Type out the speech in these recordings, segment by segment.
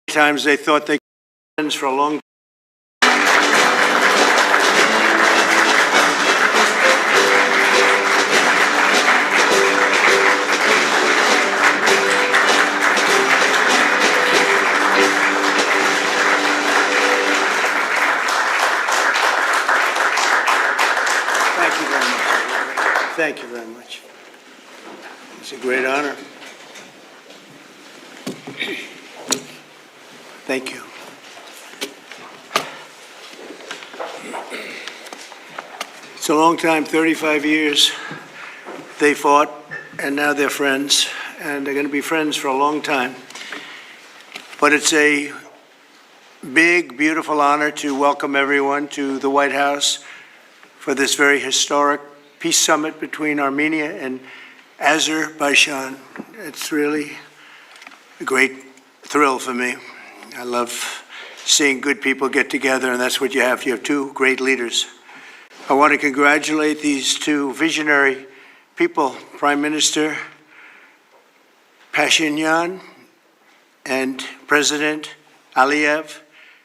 Times they thought they could be friends for a long time. Thank you very much. It's a great honor. Thank you. It's a long time, 35 years they fought, and now they're friends, and they're going to be friends for a long time. But it's a big, beautiful honor to welcome everyone to the White House for this very historic peace summit between Armenia and Azerbaijan. It's really a great thrill for me. I love seeing good people get together, and that's what you have. You have two great leaders. I want to congratulate these two visionary people, Prime Minister Pashinyan and President Aliyev,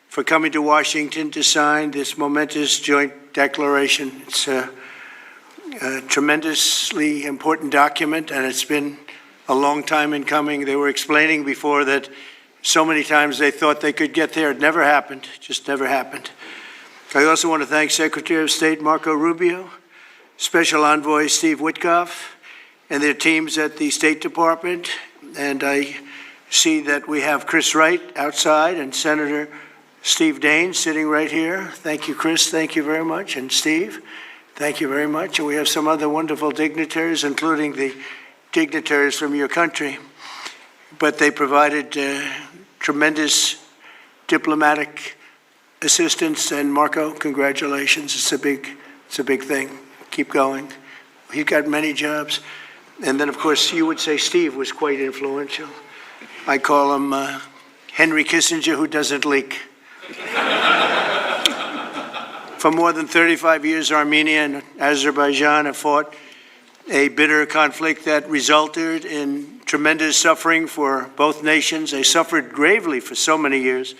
for coming to Washington to sign this momentous joint declaration. It's a tremendously important document, and it's been a long time in coming. They were explaining before that so many times they thought they could get there. It never happened, just never happened. I also want to thank Secretary of State Marco Rubio, Special Envoy Steve Witkoff, and their teams at the State Department. And I see that we have Chris Wright outside and Senator Steve Daines sitting right here. Thank you, Chris. Thank you very much. And Steve, thank you very much. And we have some other wonderful dignitaries, including the dignitaries from your country. But they provided tremendous diplomatic assistance. And Marco, congratulations. It's a big thing. Keep going. He got many jobs. And then, of course, you would say Steve was quite influential. I call him Henry Kissinger, who doesn't leak. For more than 35 years, Armenia and Azerbaijan have fought a bitter conflict that resulted in tremendous suffering for both nations. They suffered gravely for so many years.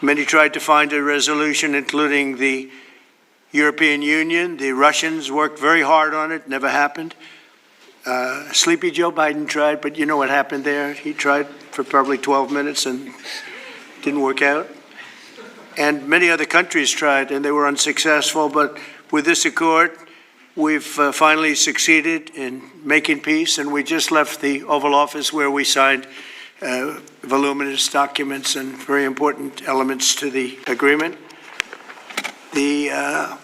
Many tried to find a resolution, including the European Union. The Russians worked very hard on it, never happened. Sleepy Joe Biden tried, but you know what happened there. He tried for probably 12 minutes and didn't work out. And many other countries tried, and they were unsuccessful. But with this accord, we've finally succeeded in making peace, and we just left the Oval Office where we signed voluminous documents and very important elements to the agreement. The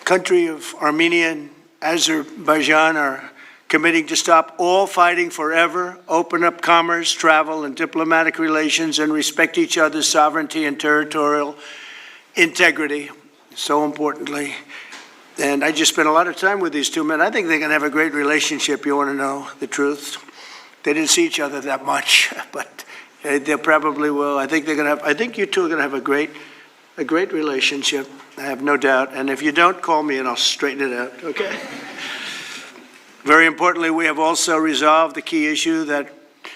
country of Armenia and Azerbaijan are committing to stop all fighting forever, open up commerce, travel, and diplomatic relations, and respect each other's sovereignty and territorial integrity, so importantly. And I just spent a lot of time with these two men. I think they're going to have a great relationship. You want to know the truth? They didn't see each other that much, but they probably will. I think they're going to have. I think you two are going to have a great relationship. I have no doubt. And if you don't, call me and I'll straighten it out. Okay. Very importantly, we have also resolved the key issue that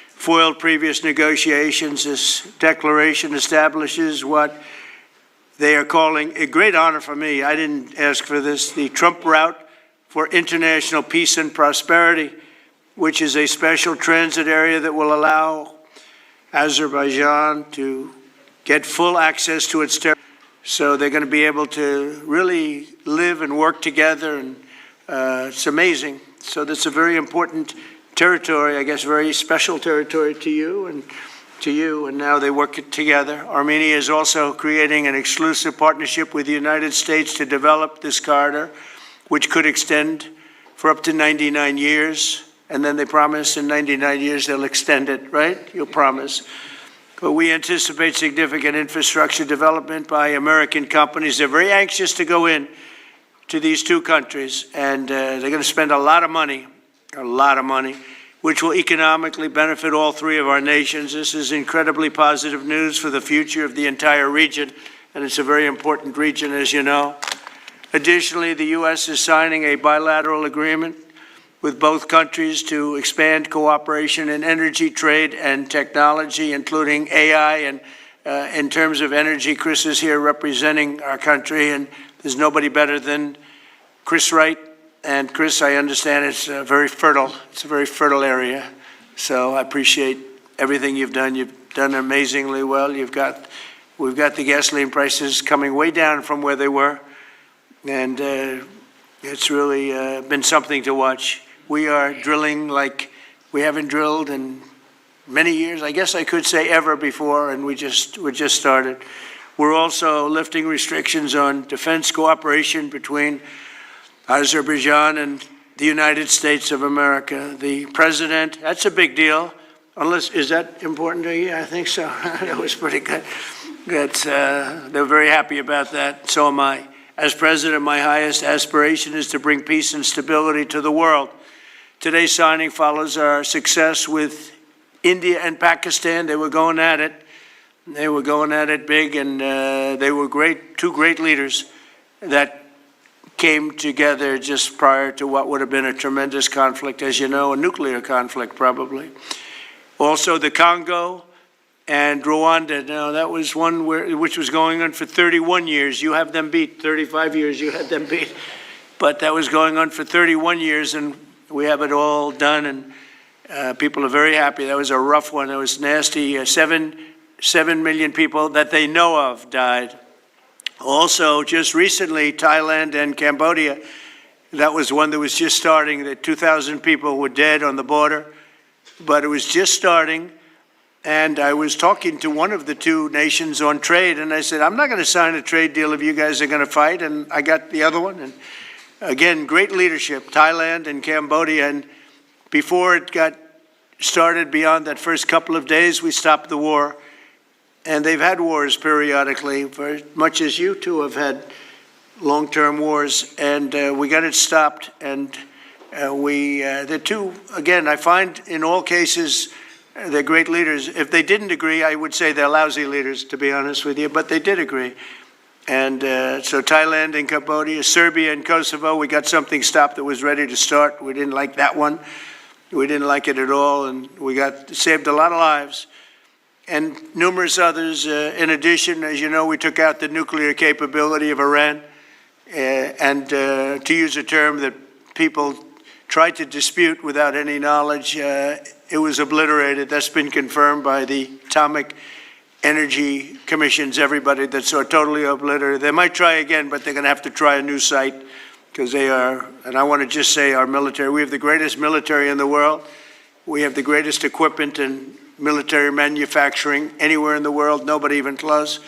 foiled previous negotiations. This declaration establishes what they are calling a great honor for me. I didn't ask for this. The Trump route for international peace and prosperity, which is a special transit area that will allow Azerbaijan to get full access to its territory. So they're going to be able to really live and work together, and it's amazing. So that's a very important territory, I guess, very special territory to you, and now they work together. Armenia is also creating an exclusive partnership with the United States to develop this corridor, which could extend for up to 99 years. And then they promise in 99 years they'll extend it, right? You'll promise. But we anticipate significant infrastructure development by American companies. They're very anxious to go in to these two countries, and they're going to spend a lot of money, which will economically benefit all three of our nations. This is incredibly positive news for the future of the entire region, and it's a very important region, as you know. Additionally, the U.S. is signing a bilateral agreement with both countries to expand cooperation in energy, trade, and technology, including AI. And in terms of energy, Chris is here representing our country, and there's nobody better than Chris Wright. And Chris, I understand it's very fertile. It's a very fertile area. So I appreciate everything you've done. You've done amazingly well. We've got the gasoline prices coming way down from where they were, and it's really been something to watch. We are drilling like we haven't drilled in many years, I guess I could say ever before, and we just started. We're also lifting restrictions on defense cooperation between Azerbaijan and the United States of America. The president, that's a big deal. Unless, is that important to you? I think so. That was pretty good. They're very happy about that. So am I. As president, my highest aspiration is to bring peace and stability to the world. Today's signing follows our success with India and Pakistan. They were going at it. They were going at it big, and they were great, two great leaders that came together just prior to what would have been a tremendous conflict, as you know, a nuclear conflict probably. Also the Congo and Rwanda. Now that was one which was going on for 31 years. You have them beat. 35 years you had them beat. But that was going on for 31 years, and we have it all done, and people are very happy. That was a rough one. It was nasty. 7 million people that they know of died. Also, just recently, Thailand and Cambodia, that was one that was just starting. That 2,000 people were dead on the border, but it was just starting. And I was talking to one of the two nations on trade, and I said, I'm not going to sign a trade deal if you guys are going to fight. And I got the other one. And again, great leadership, Thailand and Cambodia. And before it got started, beyond that first couple of days, we stopped the war. And they've had wars periodically, for much as you two have had long-term wars, and we got it stopped. And the two, again, I find in all cases, they're great leaders. If they didn't agree, I would say they're lousy leaders, to be honest with you, but they did agree. And so Thailand and Cambodia, Serbia and Kosovo, we got something stopped that was ready to start. We didn't like that one. We didn't like it at all, and we saved a lot of lives. And numerous others. In addition, as you know, we took out the nuclear capability of Iran. And to use a term that people tried to dispute without any knowledge, it was obliterated. That's been confirmed by the Atomic Energy Commissions, everybody, that's totally obliterated. They might try again, but they're going to have to try a new site, because they are, and I want to just say our military, we have the greatest military in the world. We have the greatest equipment and military manufacturing anywhere in the world, nobody even close.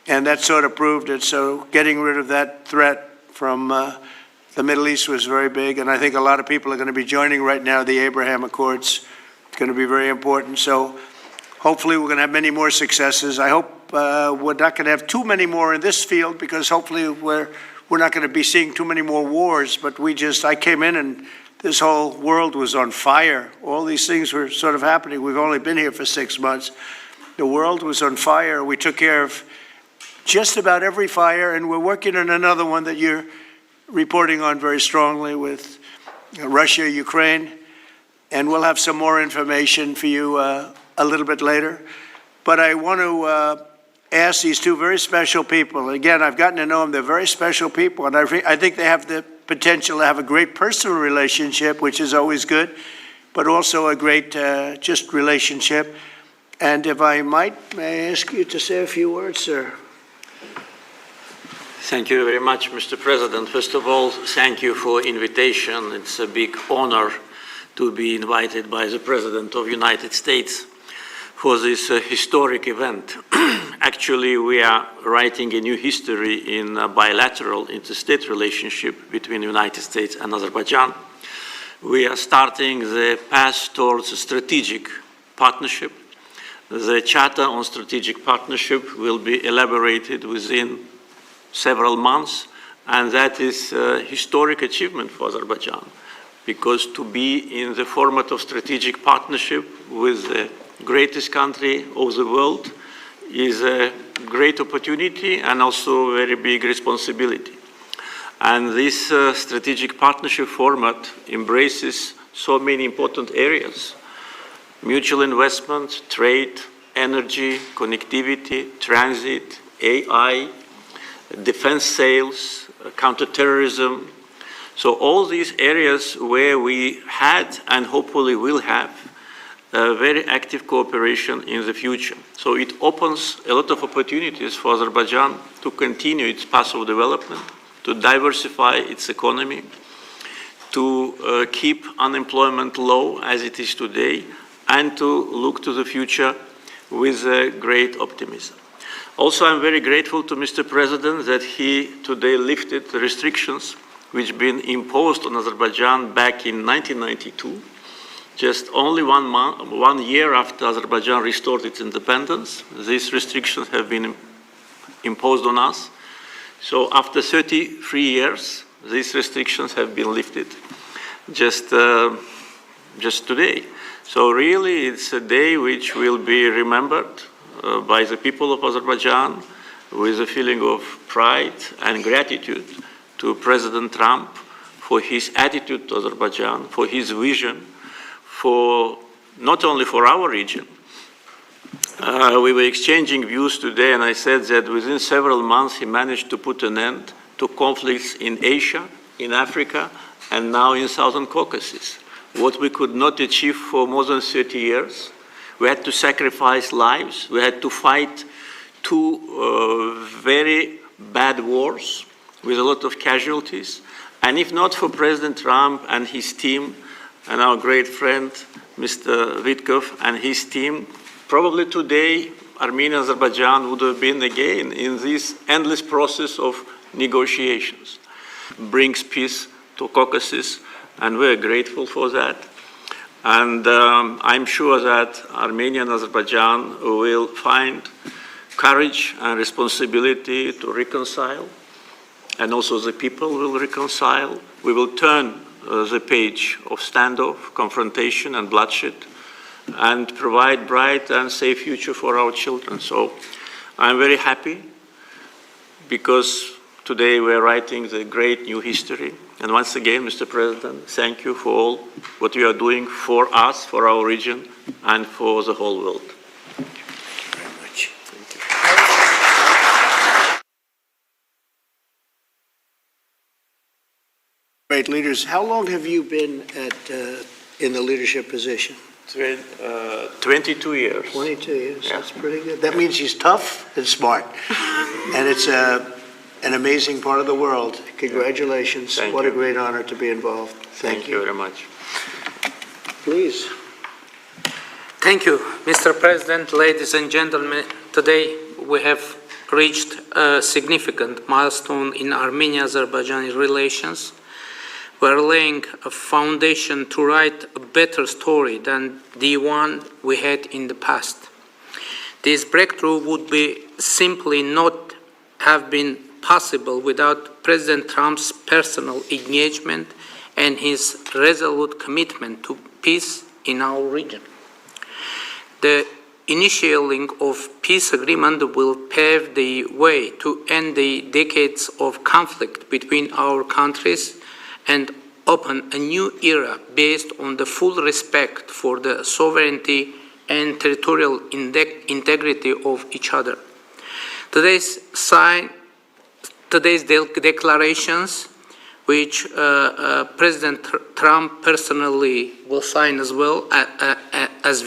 And that sort of proved it. So getting rid of that threat from the Middle East was very big. And I think a lot of people are going to be joining right now the Abraham Accords. It's going to be very important. So hopefully we're going to have many more successes. I hope we're not going to have too many more in this field, because hopefully we're not going to be seeing too many more wars. But I came in and this whole world was on fire. All these things were sort of happening. We've only been here for 6 months. The world was on fire. We took care of just about every fire, and we're working on another one that you're reporting on very strongly with Russia, Ukraine, and we'll have some more information for you a little bit later. But I want to ask these two very special people. Again, I've gotten to know them. They're very special people, and I think they have the potential to have a great personal relationship, which is always good, but also a great just relationship. And if I might, may I ask you to say a few words, sir? Thank you very much, Mr. President. First of all, thank you for the invitation. It's a big honor to be invited by the President of the United States for this historic event. Actually, we are writing a new history in a bilateral interstate relationship between the United States and Azerbaijan. We are starting the path towards a strategic partnership. The Charter on Strategic Partnership will be elaborated within several months, and that is a historic achievement for Azerbaijan, because to be in the format of strategic partnership with the greatest country of the world is a great opportunity and also a very big responsibility. And this strategic partnership format embraces so many important areas: mutual investment, trade, energy, connectivity, transit, AI, defense sales, counterterrorism. So all these areas where we had and hopefully will have very active cooperation in the future. So it opens a lot of opportunities for Azerbaijan to continue its path of development, to diversify its economy, to keep unemployment low as it is today, and to look to the future with great optimism. Also, I'm very grateful to Mr. President that he today lifted the restrictions which have been imposed on Azerbaijan back in 1992, just only 1 year after Azerbaijan restored its independence. These restrictions have been imposed on us. So after 33 years, these restrictions have been lifted just today. So really, it's a day which will be remembered by the people of Azerbaijan with a feeling of pride and gratitude to President Trump for his attitude to Azerbaijan, for his vision, for not only for our region. We were exchanging views today, and I said that within several months he managed to put an end to conflicts in Asia, in Africa, and now in Southern Caucasus. What we could not achieve for more than 30 years. We had to sacrifice lives. We had to fight two very bad wars with a lot of casualties. And if not for President Trump and his team, and our great friend, Mr. Vitkov and his team, probably today, Armenia and Azerbaijan would have been again in this endless process of negotiations. Brings peace to Caucasus, and we're grateful for that. And I'm sure that Armenia and Azerbaijan will find courage and responsibility to reconcile, and also the people will reconcile. We will turn the page of standoff, confrontation, and bloodshed, and provide bright and safe future for our children. So I'm very happy because today we're writing the great new history. And once again, Mr. President, thank you for all what you are doing for us, for our region, and for the whole world. Thank you very much. Thank you. Great leaders, how long have you been in the leadership position? 22 years. 22 years, Yeah. That's pretty good. That means he's tough and smart. And it's an amazing part of the world. Congratulations. Thank What you. a great honor to be involved. Thank you very much. Please. Thank you, Mr. President, ladies and gentlemen. Today we have reached a significant milestone in Armenia-Azerbaijani relations. We're laying a foundation to write a better story than the one we had in the past. This breakthrough would be simply not have been possible without President Trump's personal engagement and his resolute commitment to peace in our region. The initiating of peace agreement will pave the way to end the decades of conflict between our countries and open a new era based on the full respect for the sovereignty and territorial integrity of each other. Today's declarations, which President Trump personally will sign as well as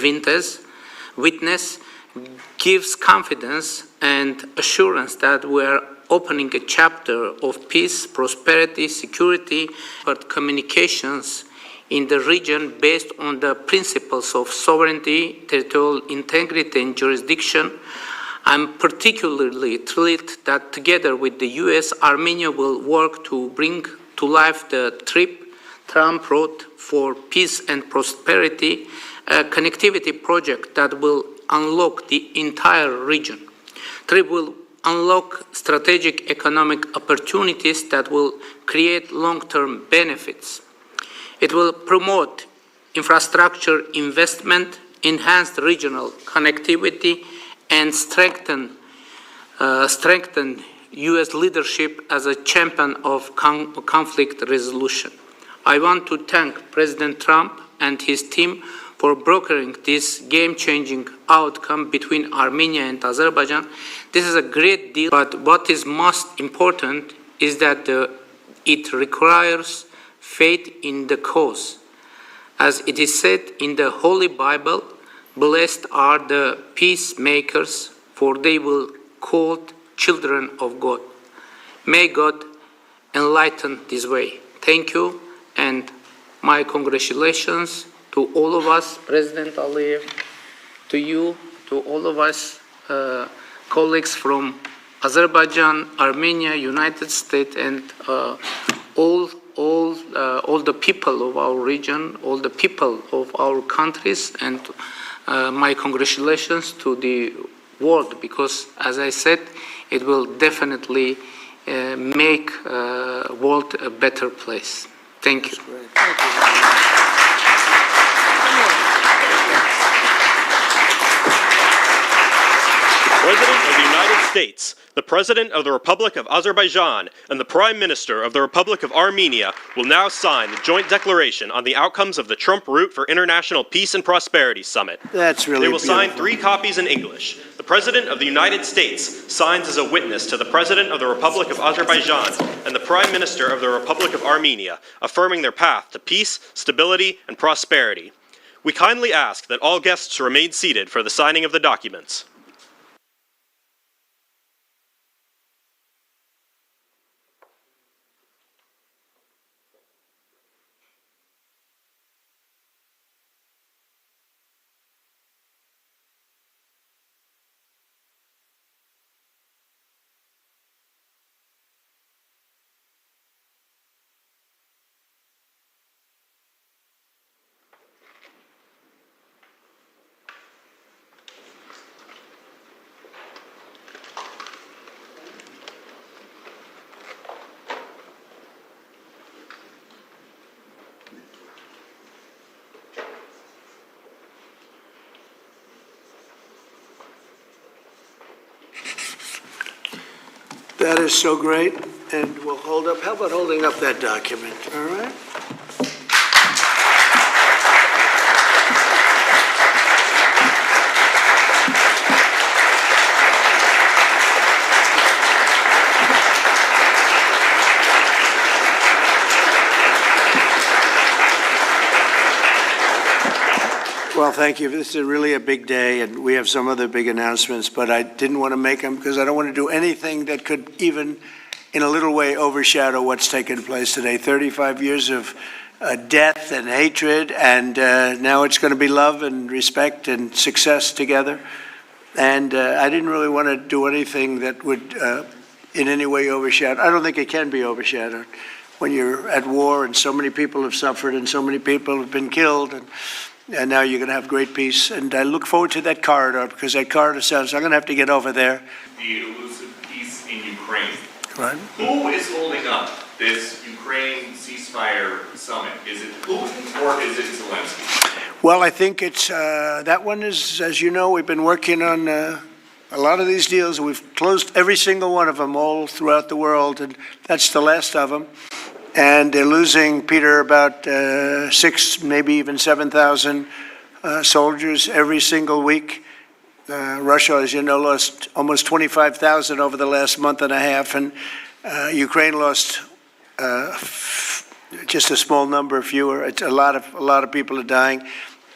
witness, gives confidence and assurance that we are opening a chapter of peace, prosperity, security, but communications in the region based on the principles of sovereignty, territorial integrity, and jurisdiction. I'm particularly thrilled that together with the US, Armenia will work to bring to life the TRIP, Trump Road for Peace and Prosperity, a connectivity project that will unlock the entire region. TRIP will unlock strategic economic opportunities that will create long-term benefits. It will promote infrastructure investment, enhance regional connectivity, and strengthen U.S. leadership as a champion of conflict resolution. I want to thank President Trump and his team for brokering this game-changing outcome between Armenia and Azerbaijan. This is a great deal, but what is most important is that it requires faith in the cause. As it is said in the Holy Bible, blessed are the peacemakers, for they will be called children of God. May God enlighten this way. Thank you, and my congratulations to all of us, President Aliyev, to you, to all of us, colleagues from Azerbaijan, Armenia, United States, and all the people of our region, all the people of our countries, and my congratulations to the world, because, as I said, it will definitely make the world a better place. Thank you. President of the United States, the President of the Republic of Azerbaijan, and the Prime Minister of the Republic of Armenia will now sign the joint declaration on the outcomes of the Trump Route for International Peace and Prosperity Summit. That's really They will beautiful. sign 3 copies in English. The President of the United States signs as a witness to the President of the Republic of Azerbaijan and the Prime Minister of the Republic of Armenia, affirming their path to peace, stability, and prosperity. We kindly ask that all guests remain seated for the signing of the documents. That is so great, and we'll hold up. How about holding up that document? All right. Well, thank you. This is really a big day, and we have some other big announcements, but I didn't want to make them because I don't want to do anything that could even, in a little way, overshadow what's taken place today. 35 years of death and hatred, and now it's going to be love and respect and success together. And I didn't really want to do anything that would in any way overshadow. I don't think it can be overshadowed when you're at war and so many people have suffered and so many people have been killed. And now you're going to have great peace. And I look forward to that corridor, because that corridor sounds, I'm going to have to get over there. The elusive peace in Ukraine. Right. Who is holding up this Ukraine ceasefire summit? Is it Putin or is it Zelensky? Well, I think it's, that one is, as you know, we've been working on a lot of these deals. We've closed every single one of them all throughout the world, and that's the last of them. And they're losing, Peter, about 6, maybe even 7,000 soldiers every single week. Russia, as you know, lost almost 25,000 over the last month and a half, and Ukraine lost just a small number, fewer. It's a lot of people are dying,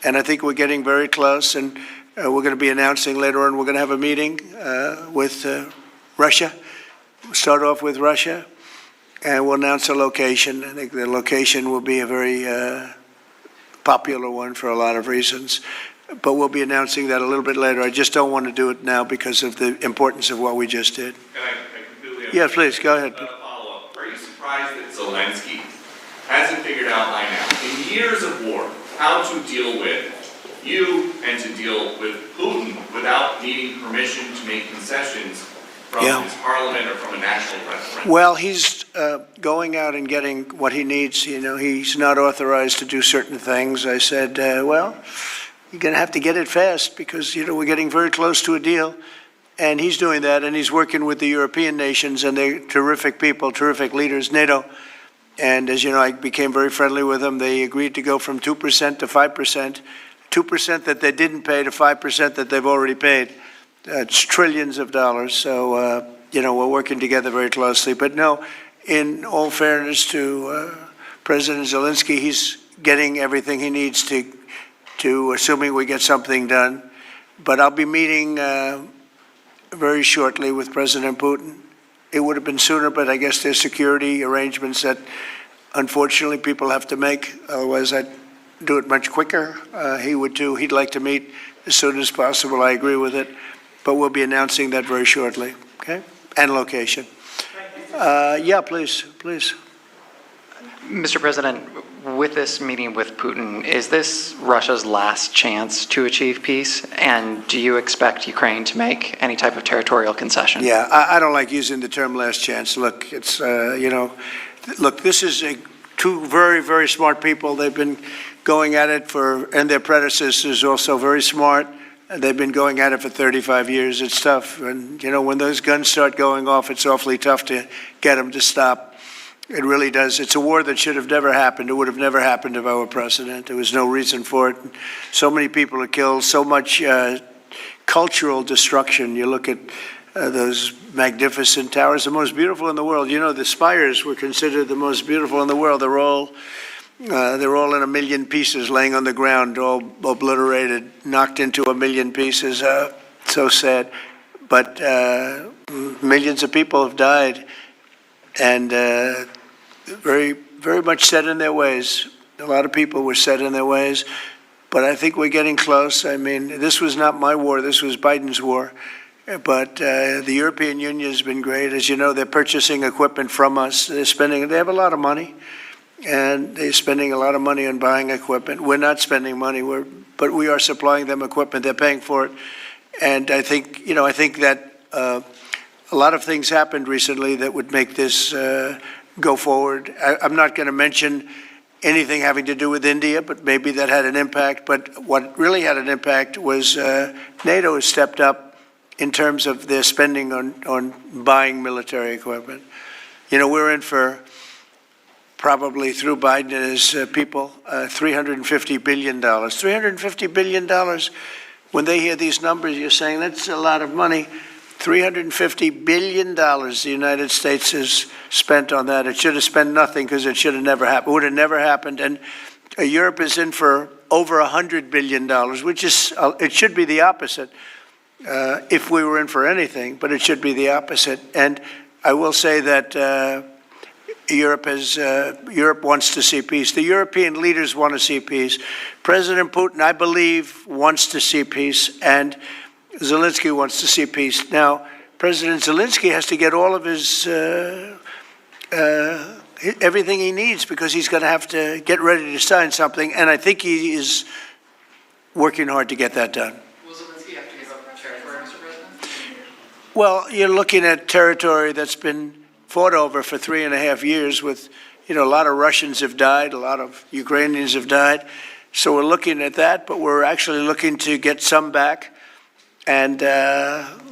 and I think we're getting very close. And we're going to be announcing later on. We're going to have a meeting with Russia. We'll start off with Russia. And we'll announce a location. I think the location will be a very popular one for a lot of reasons. But we'll be announcing that a little bit later. I just don't want to do it now because of the importance of what we just did. And I completely understand. Yeah, please, go ahead. Follow-up. Are you surprised that Zelensky hasn't figured out by now, in years of war, how to deal with you and to deal with Putin without needing permission to make concessions from his parliament or from a national president? Well, he's going out and getting what he needs. You know, he's not authorized to do certain things. I said, well, you're going to have to get it fast because, you know, we're getting very close to a deal. And he's doing that, and he's working with the European nations, and they're terrific people, terrific leaders, NATO. And as you know, I became very friendly with them. They agreed to go from 2% to 5%, 2% that they didn't pay to 5% that they've already paid. It's trillions of dollars. So, you know, we're working together very closely. But no, in all fairness to President Zelensky, he's getting everything he needs to assuming we get something done. But I'll be meeting very shortly with President Putin. It would have been sooner, but I guess there's security arrangements that unfortunately people have to make. Otherwise, I'd do it much quicker. He would too. He'd like to meet as soon as possible. I agree with it. But we'll be announcing that very shortly, okay? And location. Yeah, please. Mr. President, with this meeting with Putin, is this Russia's last chance to achieve peace? And do you expect Ukraine to make any type of territorial concession? Yeah, I don't like using the term last chance. Look, it's, you know, look, this is two very, very smart people. They've been going at it and their predecessors also very smart. They've been going at it for 35 years. It's tough. And, you know, when those guns start going off, it's awfully tough to get them to stop. It really does. It's a war that should have never happened. It would have never happened if I were president. There was no reason for it. So many people are killed, so much cultural destruction. You look at those magnificent towers, the most beautiful in the world. You know, the spires were considered the most beautiful in the world. They're all in a million pieces laying on the ground, all obliterated, knocked into a million pieces. So sad. But millions of people have died. And very, very much set in their ways. A lot of people were set in their ways, but I think we're getting close. I mean, this was not my war, this was Biden's war. But the European Union has been great. As you know, they're purchasing equipment from us. They have a lot of money, and they're spending a lot of money on buying equipment. We're not spending money, but we are supplying them equipment. They're paying for it. And I think, you know, that a lot of things happened recently that would make this go forward. I'm not going to mention anything having to do with India, but maybe that had an impact. But what really had an impact was NATO has stepped up in terms of their spending on buying military equipment. You know, we're in for probably through Biden and his people, $350 billion. $350 billion. When they hear these numbers, you're saying that's a lot of money. $350 billion the United States has spent on that. It should have spent nothing because it should have never happened. It would have never happened. And Europe is in for over $100 billion, which is, it should be the opposite if we were in for anything, but it should be the opposite. And I will say that Europe wants to see peace. The European leaders want to see peace. President Putin, I believe, wants to see peace, and Zelensky wants to see peace. Now, President Zelensky has to get all of his everything he needs because he's going to have to get ready to sign something, and I think he is working hard to get that done. Will Zelensky have to give up territory, Mr. President? Well, you're looking at territory that's been fought over for 3.5 years with, you know, a lot of Russians have died, a lot of Ukrainians have died. So we're looking at that, but we're actually looking to get some back. And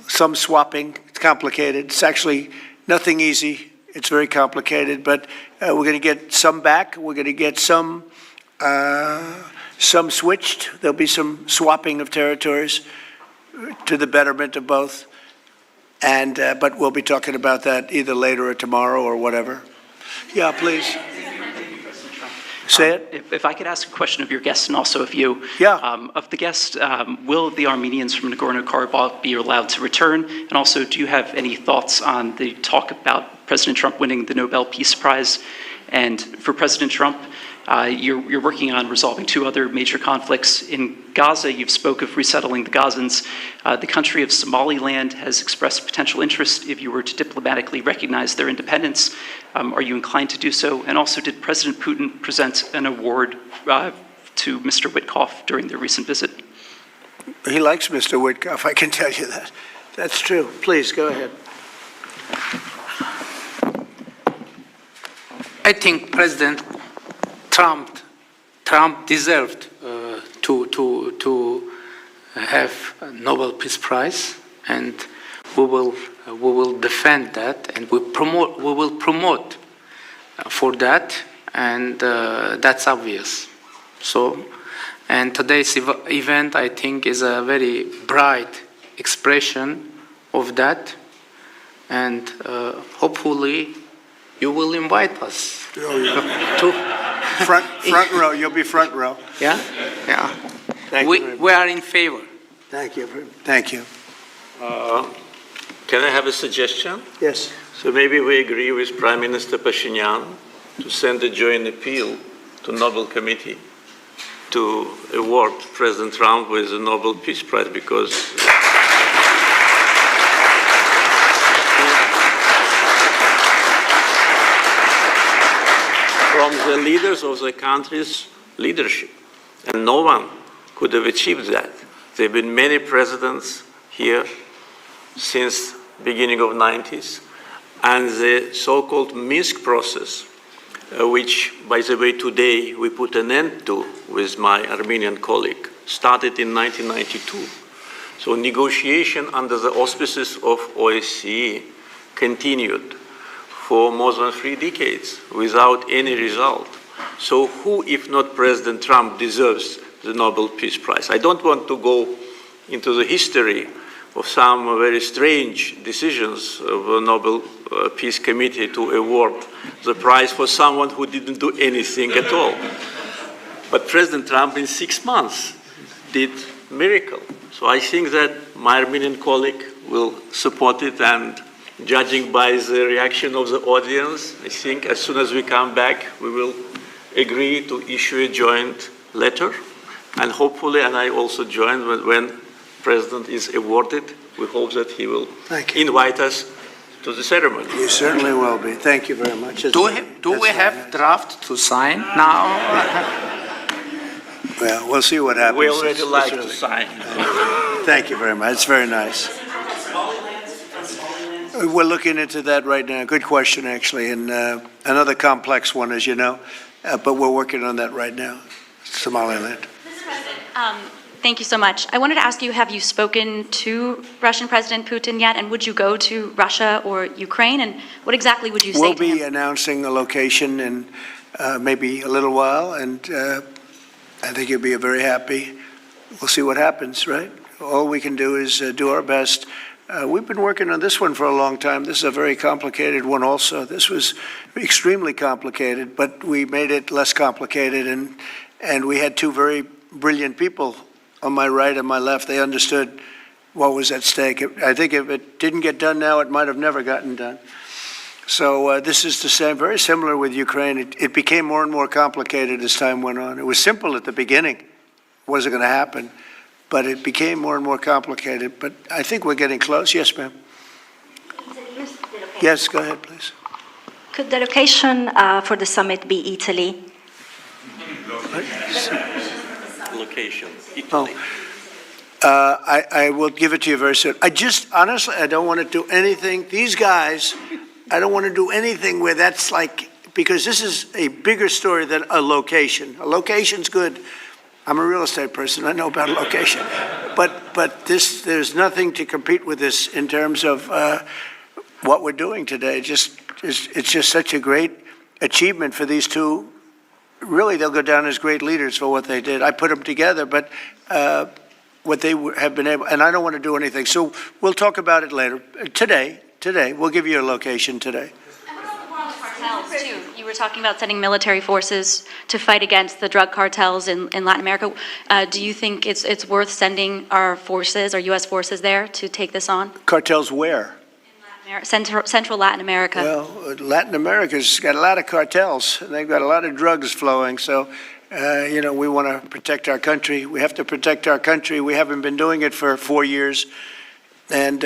some swapping. It's complicated. It's actually nothing easy. It's very complicated, but we're going to get some back. We're going to get some switched. There'll be some swapping of territories to the betterment of both. And but we'll be talking about that either later or tomorrow or whatever. Yeah, please. Say it. If I could ask a question of your guests and also of you. Yeah. Of the guests, will the Armenians from Nagorno-Karabakh be allowed to return? And also, do you have any thoughts on the talk about President Trump winning the Nobel Peace Prize? And for President Trump, you're working on resolving 2 other major conflicts. In Gaza, you've spoke of resettling the Gazans. The country of Somaliland has expressed potential interest if you were to diplomatically recognize their independence. Are you inclined to do so? And also, did President Putin present an award to Mr. Witkoff during their recent visit? He likes Mr. Witkoff, I can tell you that. That's true. Please, go ahead. I think President Trump deserved to have a Nobel Peace Prize, and we will defend that, and we will promote for that, and that's obvious. So, and today's event, I think, is a very bright expression of that, and hopefully you will invite us to Front row, you'll be front row. yeah. Thank you. very much. We are in favor. Thank you. Thank you. Can I have a suggestion? Yes. So maybe we agree with Prime Minister Pashinyan to send a joint appeal to Nobel Committee to award President Trump with the Nobel Peace Prize, because from the leaders of the country's leadership, and no one could have achieved that. There have been many presidents here since beginning of 90s, and the so-called Minsk process, which, by the way, today we put an end to with my Armenian colleague, started in 1992. So negotiation under the auspices of OSCE continued for more than 3 decades without any result. So who, if not President Trump, deserves the Nobel Peace Prize? I don't want to go into the history of some very strange decisions of the Nobel Peace Committee to award the prize for someone who didn't do anything at all. But President Trump in 6 months did a miracle. So I think that my Armenian colleague will support it, and judging by the reaction of the audience, I think as soon as we come back, we will agree to issue a joint letter. And hopefully, and I also join when President is awarded, we hope that he will invite us to the ceremony. You certainly will be. Thank you very much. Do we have draft to sign now? Well, we'll see what happens. We already like to sign. Thank you very much. It's very nice. We're looking into that right now. Good question, actually, and another complex one, as you know, but we're working on that right now. Somaliland. Mr. President, thank you so much. I wanted to ask you, have you spoken to Russian President Putin yet, and would you go to Russia or Ukraine, and what exactly would you say We'll to him? be announcing a location in maybe a little while, and I think you'll be very happy. We'll see what happens, right? All we can do is do our best. We've been working on this one for a long time. This is a very complicated one also. This was extremely complicated, but we made it less complicated, and we had 2 very brilliant people on my right and my left. They understood what was at stake. I think if it didn't get done now, it might have never gotten done. So this is the same, very similar with Ukraine. It became more and more complicated as time went on. It was simple at the beginning. It wasn't going to happen. But it became more and more complicated. But I think we're getting close. Yes, ma'am. Yes, go ahead, please. Could the location for the summit be Italy? Location, Italy. I will give it to you very soon. Honestly, I don't want to do anything. These guys, I don't want to do anything where that's like, because this is a bigger story than a location. A location's good. I'm a real estate person. I know about location. But there's nothing to compete with this in terms of what we're doing today. It's just such a great achievement for these 2. Really, they'll go down as great leaders for what they did. I put them together, but what they have been able, and I don't want to do anything. So we'll talk about it later. Today, we'll give you a location today. Cartels, too. You were talking about sending military forces to fight against the drug cartels in Latin America. Do you think it's worth sending our forces, our U.S. forces there to take this on? Cartels where? Central Latin America. Well, Latin America's got a lot of cartels, and they've got a lot of drugs flowing. So, we want to protect our country. We have to protect our country. We haven't been doing it for 4 years, and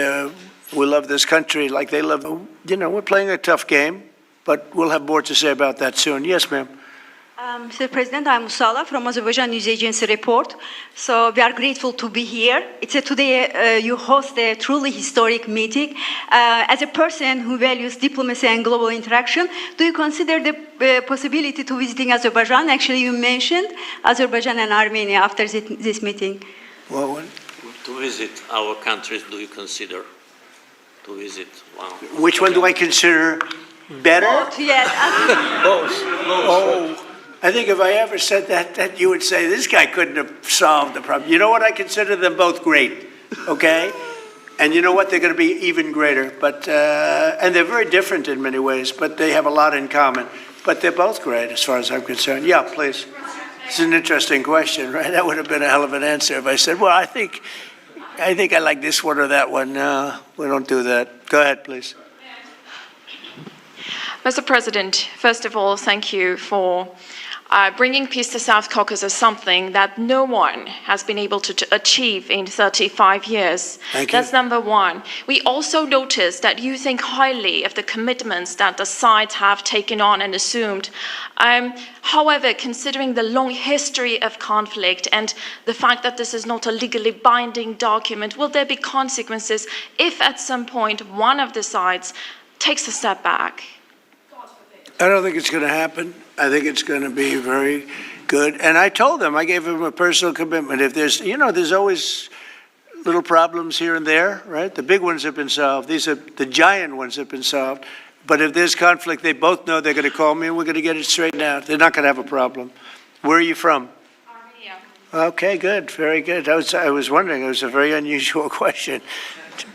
we love this country like they love. We're playing a tough game, but we'll have more to say about that soon. Yes, ma'am. Mr. President, I'm Musala from Azerbaijan News Agency Report. So we are grateful to be here. Today you host a truly historic meeting. As a person who values diplomacy and global interaction, do you consider the possibility to visiting Azerbaijan? Actually, you mentioned Azerbaijan and Armenia after this meeting. Well, To visit our countries, do you consider? to visit. Wow. Which one do I consider better? Yes. Oh, I think if I ever said that you would say, this guy couldn't have solved the problem. You know what? I consider them both great, okay? And you know what? They're going to be even greater. But and they're very different in many ways, but they have a lot in common. But they're both great as far as I'm concerned. Yeah, please. It's an interesting question, right? That would have been a hell of an answer if I said, well, I think I like this one or that one. No, we don't do that. Go ahead, please. Mr. President, first of all, thank you for bringing peace to South Caucasus, something that no one has been able to achieve in 35 years. Thank you. That's number one. We also noticed that you think highly of the commitments that the sides have taken on and assumed. However, considering the long history of conflict and the fact that this is not a legally binding document, will there be consequences if at some point one of the sides takes a step back? I don't think it's going to happen. I think it's going to be very good. And I told them, I gave them a personal commitment. If there's, there's always little problems here and there, right? The big ones have been solved. These are the giant ones have been solved. But if there's conflict, they both know they're going to call me and we're going to get it straightened out. They're not going to have a problem. Where are you from? Armenia. Okay, good. Very good. I was wondering. It was a very unusual question.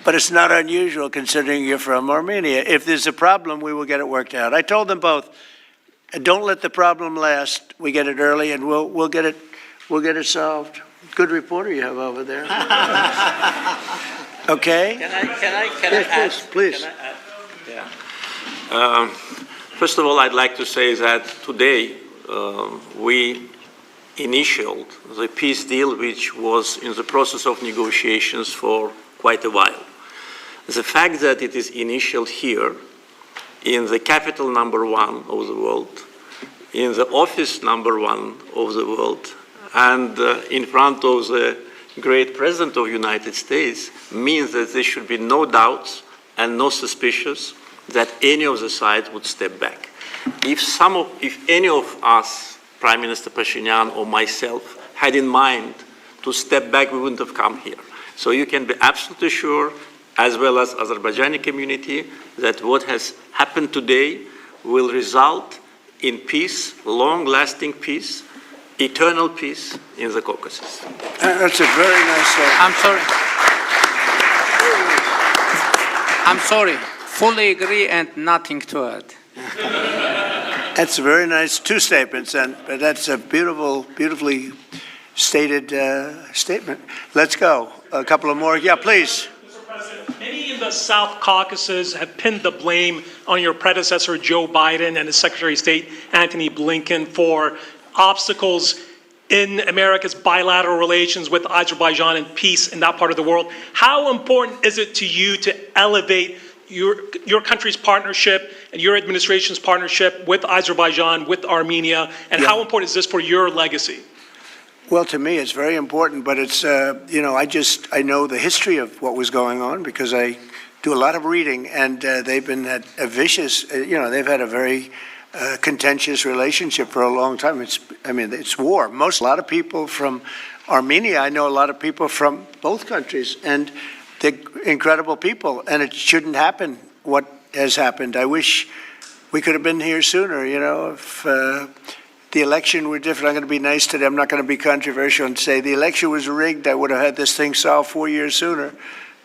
But it's not unusual considering you're from Armenia. If there's a problem, we will get it worked out. I told them both, don't let the problem last. We get it early, and we'll get it solved. Good reporter you have over there. Okay. Can I Yes, add? please. Can I add? Yeah. First of all, I'd like to say that today we initialed the peace deal, which was in the process of negotiations for quite a while. The fact that it is initialed here, in the capital number one of the world, in the office number one of the world, and in front of the great president of the United States, means that there should be no doubts and no suspicions that any of the sides would step back. If any of us, Prime Minister Pashinyan or myself, had in mind to step back, we wouldn't have come here. So you can be absolutely sure, as well as Azerbaijani community, that what has happened today will result in peace, long-lasting peace, eternal peace in the Caucasus. That's a very nice I'm sorry. Fully agree and nothing to add. That's very nice. Two statements, but that's a beautifully stated statement. Let's go. A couple of more. Yeah, please. Mr. President, many in the South Caucasus have pinned the blame on your predecessor, Joe Biden, and his Secretary of State, Antony Blinken, for obstacles in America's bilateral relations with Azerbaijan and peace in that part of the world. How important is it to you to elevate your country's partnership and your administration's partnership with Azerbaijan, with Armenia, and how important is this for your legacy? Well, to me, it's very important, but it's, I know the history of what was going on because I do a lot of reading, and they've been at a vicious, they've had a very contentious relationship for a long time. It's war. A lot of people from Armenia, I know a lot of people from both countries, and they're incredible people, and it shouldn't happen what has happened. I wish we could have been here sooner, if the election were different. I'm going to be nice today. I'm not going to be controversial and say the election was rigged. I would have had this thing solved 4 years sooner.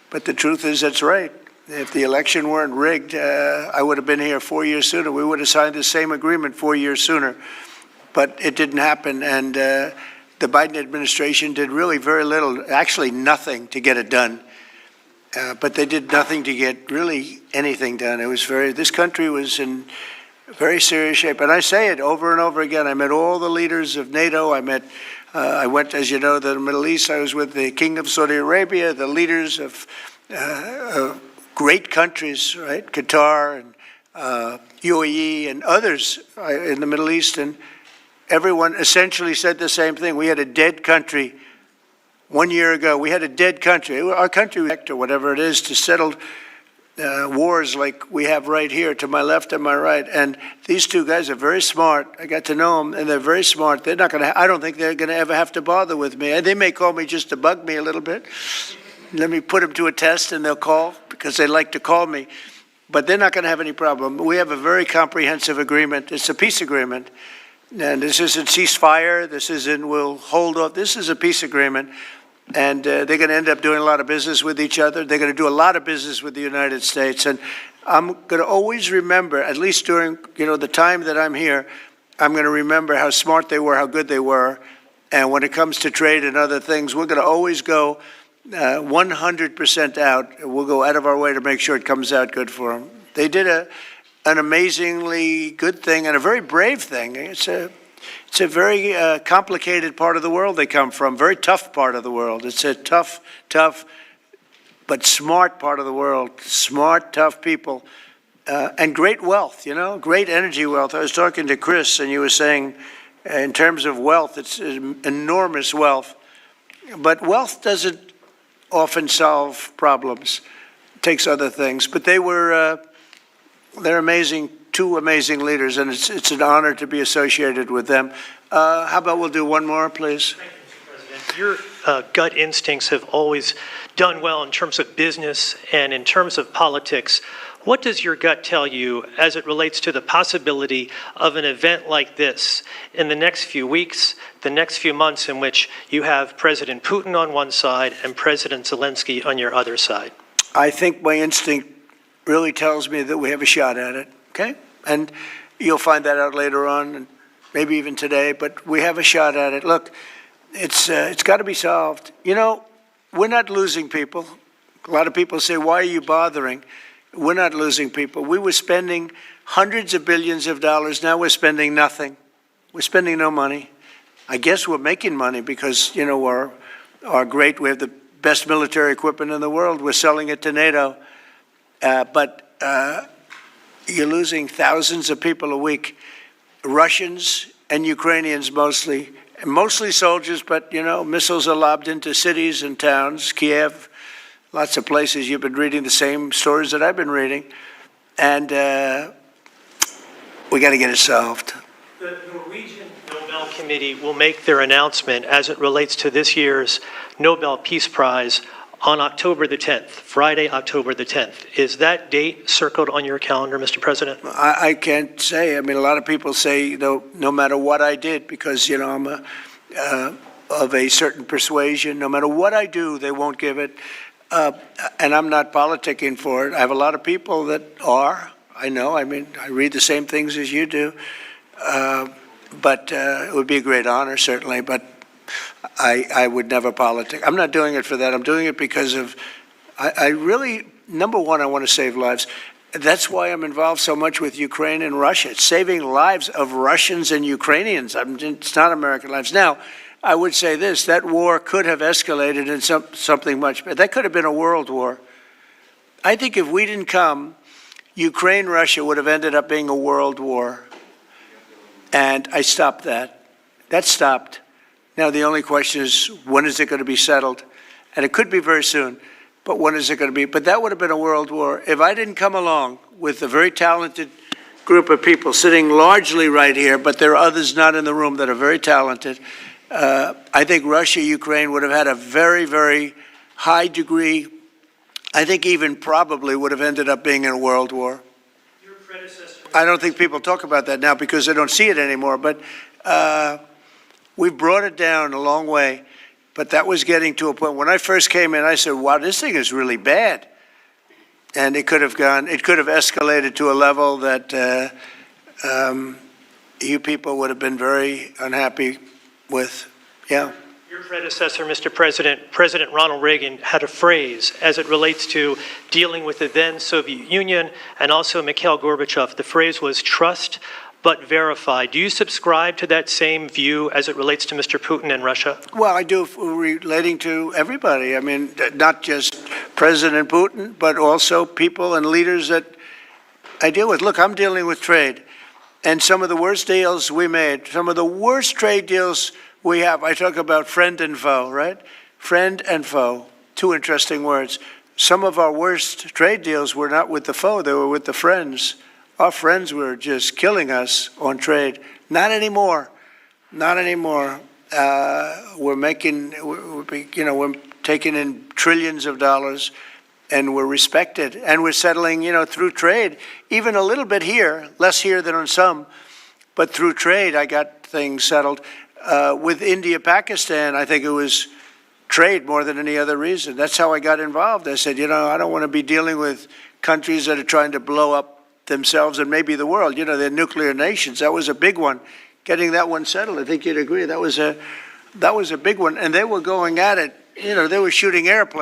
But the truth is, that's right. If the election weren't rigged, I would have been here 4 years sooner. We would have signed the same agreement 4 years sooner. But it didn't happen. And the Biden administration did really very little, actually nothing to get it done. But they did nothing to get really anything done. This country was in very serious shape. And I say it over and over again. I met all the leaders of NATO. I went, as you know, to the Middle East. I was with the King of Saudi Arabia, the leaders of great countries, right? Qatar and UAE and others in the Middle East. And everyone essentially said the same thing. We had a dead country 1 year ago. We had a dead country. Our country, or whatever it is, to settle wars like we have right here to my left and my right. And these two guys are very smart. I got to know them, and they're very smart. They're not going to, I don't think they're going to ever have to bother with me. They may call me just to bug me a little bit, let me put them to a test and they'll call because they like to call me. But they're not going to have any problem. We have a very comprehensive agreement. It's a peace agreement. And this isn't ceasefire. This isn't we'll hold off. This is a peace agreement. And they're going to end up doing a lot of business with each other. They're going to do a lot of business with the United States. And I'm going to always remember, at least during the time that I'm here, I'm going to remember how smart they were, how good they were. And when it comes to trade and other things, we're going to always go 100% out. We'll go out of our way to make sure it comes out good for them. They did an amazingly good thing and a very brave thing. It's a very complicated part of the world they come from, very tough part of the world. It's a tough, but smart part of the world. Smart, tough people, and great wealth, great energy wealth. I was talking to Chris, and you were saying, in terms of wealth, it's enormous wealth. But wealth doesn't often solve problems. It takes other things. But they're amazing, two amazing leaders, and it's an honor to be associated with them. How about we'll do one more, please? Thank you, Mr. President. Your gut instincts have always done well in terms of business and in terms of politics. What does your gut tell you as it relates to the possibility of an event like this in the next few weeks, the next few months, in which you have President Putin on one side and President Zelensky on your other side? I think my instinct really tells me that we have a shot at it, okay? And you'll find that out later on, and maybe even today, but we have a shot at it. Look, it's got to be solved. We're not losing people. A lot of people say, why are you bothering? We're not losing people. We were spending hundreds of billions of dollars. Now we're spending nothing. We're spending no money. I guess we're making money because, our great, we have the best military equipment in the world. We're selling it to NATO. But you're losing thousands of people a week, Russians and Ukrainians mostly soldiers, but, missiles are lobbed into cities and towns, Kiev, lots of places. You've been reading the same stories that I've been reading, and we got to get it solved. The Norwegian Nobel Committee will make their announcement as it relates to this year's Nobel Peace Prize on October the 10th, Friday, October the 10th. Is that date circled on your calendar, Mr. President? I can't say. I mean, a lot of people say, no matter what I did, because, I'm of a certain persuasion, no matter what I do, they won't give it. And I'm not politicking for it. I have a lot of people that are. I know. I mean, I read the same things as you do. But it would be a great honor, certainly. But I would never politic. I'm not doing it for that. I'm doing it because of, I really, number one, I want to save lives. That's why I'm involved so much with Ukraine and Russia. It's saving lives of Russians and Ukrainians. It's not American lives. Now, I would say this, that war could have escalated in something much better. That could have been a world war. I think if we didn't come, Ukraine-Russia would have ended up being a world war. And I stopped that. That stopped. Now, the only question is, when is it going to be settled? And it could be very soon, but when is it going to be? But that would have been a world war. If I didn't come along with a very talented group of people sitting largely right here, but there are others not in the room that are very talented, I think Russia, Ukraine would have had a very, very high degree, I think even probably would have ended up being in a world war. Your predecessor. I don't think people talk about that now because they don't see it anymore, but we've brought it down a long way. But that was getting to a point. When I first came in, I said, wow, this thing is really bad. And it could have escalated to a level that you people would have been very unhappy with. Yeah. Your predecessor, Mr. President, President Ronald Reagan, had a phrase as it relates to dealing with the then Soviet Union and also Mikhail Gorbachev. The phrase was trust but verify. Do you subscribe to that same view as it relates to Mr. Putin and Russia? Well, I do, relating to everybody. I mean, not just President Putin, but also people and leaders that I deal with. Look, I'm dealing with trade. And some of the worst deals we made, some of the worst trade deals we have, I talk about friend and foe, right? Friend and foe, two interesting words. Some of our worst trade deals were not with the foe, they were with the friends. Our friends were just killing us on trade. Not anymore. Not anymore. We're taking in trillions of dollars, and we're respected. And we're settling, through trade, even a little bit here, less here than on some, but through trade, I got things settled. With India, Pakistan, I think it was trade more than any other reason. That's how I got involved. I said, I don't want to be dealing with countries that are trying to blow up themselves and maybe the world. They're nuclear nations. That was a big one. Getting that one settled, I think you'd agree, that was a big one. And they were going at it, they were shooting airplanes.